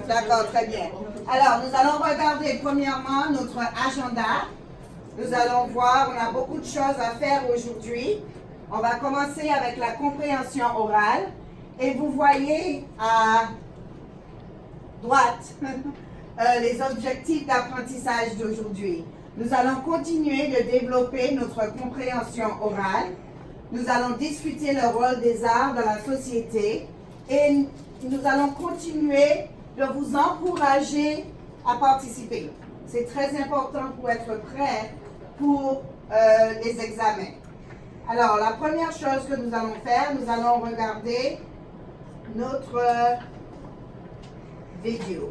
D'accord, très bien. Alors, nous allons regarder premièrement notre agenda. Nous allons voir, on a beaucoup de choses à faire aujourd'hui. On va commencer avec la compréhension orale. Et vous voyez à droite les objectifs d'apprentissage d'aujourd'hui. Nous allons continuer de développer notre compréhension orale. Nous allons discuter le rôle des arts dans la société et nous allons continuer de vous encourager à participer. C'est très important pour être prêt pour les examens. Alors, la première chose que nous allons faire, nous allons regarder notre vidéo.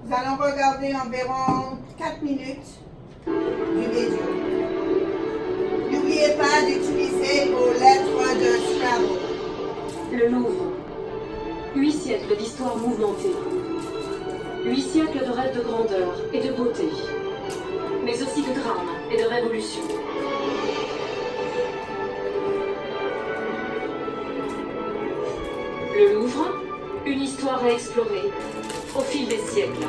Nous allons regarder environ 4 minutes du vidéo. N'oubliez pas d'utiliser vos lettres de Scrabble. Le Louvre. 8 siècles d'histoire mouvementée. 8 siècles de rêves de grandeur et de beauté. Mais aussi de drame et de révolution. Le Louvre, une histoire à explorer au fil des siècles.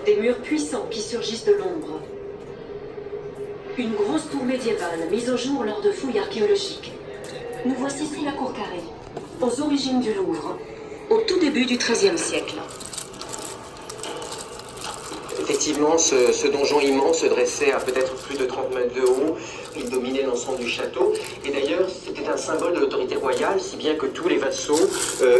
Des murs puissants qui surgissent de l'ombre. Une grosse tour médiévale mise au jour lors de fouilles archéologiques. Nous voici sous la cour carrée, aux origines du Louvre, au tout début du XIIIe siècle. Effectivement, ce donjon immense se dressait à peut-être plus de 30 mètres de haut. Il dominait l'ensemble du château. Et d'ailleurs, c'était un symbole de l'autorité royale, si bien que tous les vassaux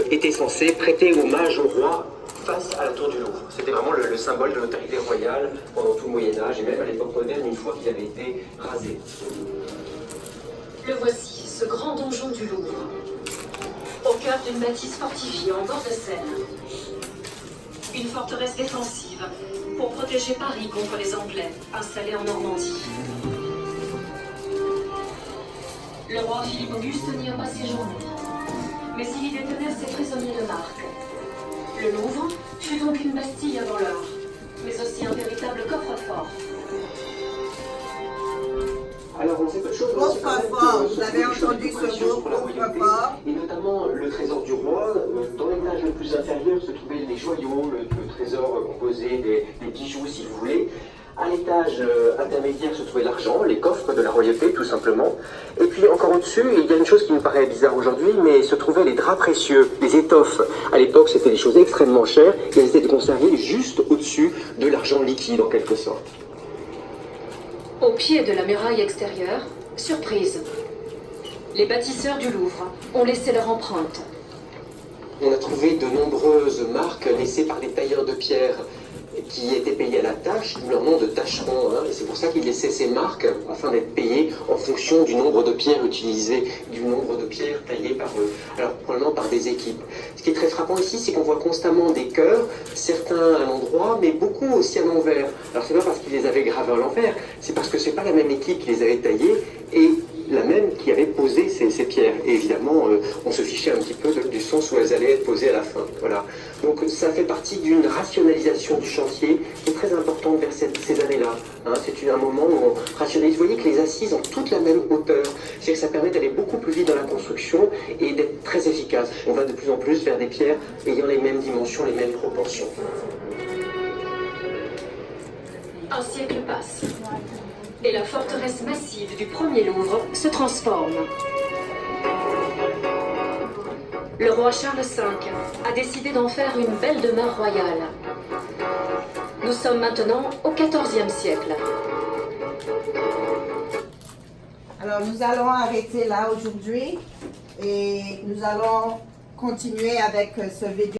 étaient censés prêter hommage au roi face à la tour du Louvre. C'était vraiment le symbole de l'autorité royale pendant tout le Moyen-Âge et même à l'époque moderne, une fois qu'il avait été rasé. Le voici, ce grand donjon du Louvre, au cœur d'une bâtisse fortifiée en bord de Seine. Une forteresse défensive pour protéger Paris contre les Anglais installés en Normandie. Le roi Philippe Auguste n'y a pas séjourné, mais il y détenait ses prisonniers de marque. Le Louvre fut donc une bastille avant l'heure, mais aussi un véritable coffre-fort. Alors, on sait peu de choses. Coffre-fort, vous avez entendu ce mot, coffre-fort. Et notamment le trésor du roi. Dans l'étage le plus inférieur se trouvaient les joyaux, le trésor composé des bijoux, si vous voulez. À l'étage intermédiaire se trouvait l'argent, les coffres de la royauté, tout simplement. Et puis encore au-dessus, il y a une chose qui nous paraît bizarre aujourd'hui, mais se trouvaient les draps précieux, les étoffes. À l'époque, c'était des choses extrêmement chères, et elles étaient conservées juste au-dessus de l'argent liquide, en quelque sorte. Au pied de la muraille extérieure, surprise. Les bâtisseurs du Louvre ont laissé leur empreinte. On a trouvé de nombreuses marques laissées par les tailleurs de pierre qui étaient payés à la tâche, d'où leur nom de tâcheron. Et c'est pour ça qu'ils laissaient ces marques afin d'être payés en fonction du nombre de pierres utilisées, du nombre de pierres taillées par eux. Alors probablement par des équipes. Ce qui est très frappant ici, c'est qu'on voit constamment des cœurs, certains à l'endroit, mais beaucoup aussi à l'envers. Alors c'est pas parce qu'ils les avaient gravés à l'envers, c'est parce que c'est pas la même équipe qui les avait taillés et la même qui avait posé ces pierres. Et évidemment, on se fichait un petit peu du sens où elles allaient être posées à la fin. Voilà. Donc ça fait partie d'une rationalisation du chantier qui est très importante vers ces années-là. C'est un moment où on rationalise. Vous voyez que les assises ont toutes la même hauteur. C'est que ça permet d'aller beaucoup plus vite dans la construction et d'être très efficace. On va de plus en plus vers des pierres ayant les mêmes dimensions, les mêmes proportions. Un siècle passe. Et la forteresse massive du premier Louvre se transforme. Le roi Charles V a décidé d'en faire une belle demeure royale. Nous sommes maintenant au XIVe siècle. Alors, nous allons arrêter là aujourd'hui et nous allons continuer avec ce vidéo.